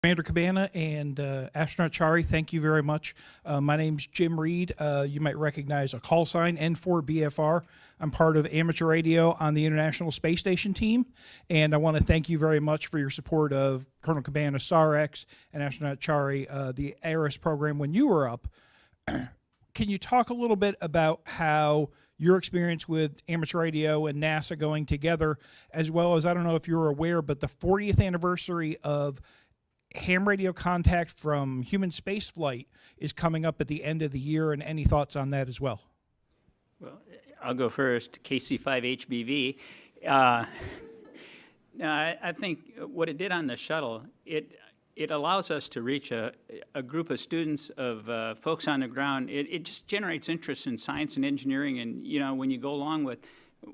Commander Cabana and Astronaut Chari, thank you very much. My name's Jim Reed. You might recognize a call sign, N4BFR. I'm part of amateur radio on the International Space Station team, and I want to thank you very much for your support of Colonel Cabana, SAREX, and Astronaut Chari, the ARISS program when you were up. Can you talk a little bit about how your experience with amateur radio and NASA going together, as well as, I don't know if you're aware, but the 40th anniversary of ham radio contact from human spaceflight is coming up at the end of the year, and any thoughts on that as well? Well, I'll go first. KC5HBV. Now, I think what it did on the shuttle, it allows us to reach a group of students, of folks on the ground. It just generates interest in science and engineering, and when you go along with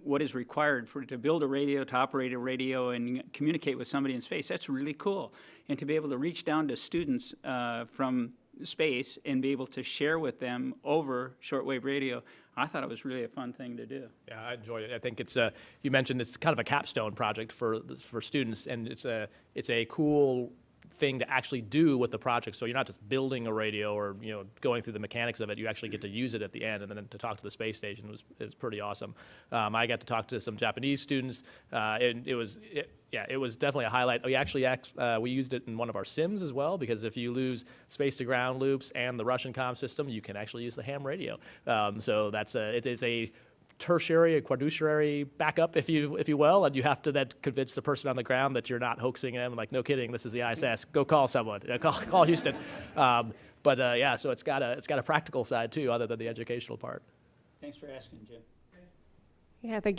what is required to build a radio, to operate a radio, and communicate with somebody in space, that's really cool. And to be able to reach down to students from space and be able to share with them over shortwave radio, I thought it was really a fun thing to do. Yeah, I enjoyed it. I think it's you mentioned it's kind of a capstone project for students, and it's a cool thing to actually do with the project. So you're not just building a radio or going through the mechanics of it. You actually get to use it at the end, and then to talk to the space station is pretty awesome. I got to talk to some Japanese students, and it was definitely a highlight. We used it in one of our sims as well, because if you lose space to ground loops and the Russian comm system, you can actually use the ham radio. So it is a tertiary, a quaternary backup, if you will, and you have to then convince the person on the ground that you're not hoaxing them. Like, no kidding, this is the ISS. Go call someone. Call Houston. So it's got a practical side too, other than the educational part. Thanks for asking, Jim. Yeah, thank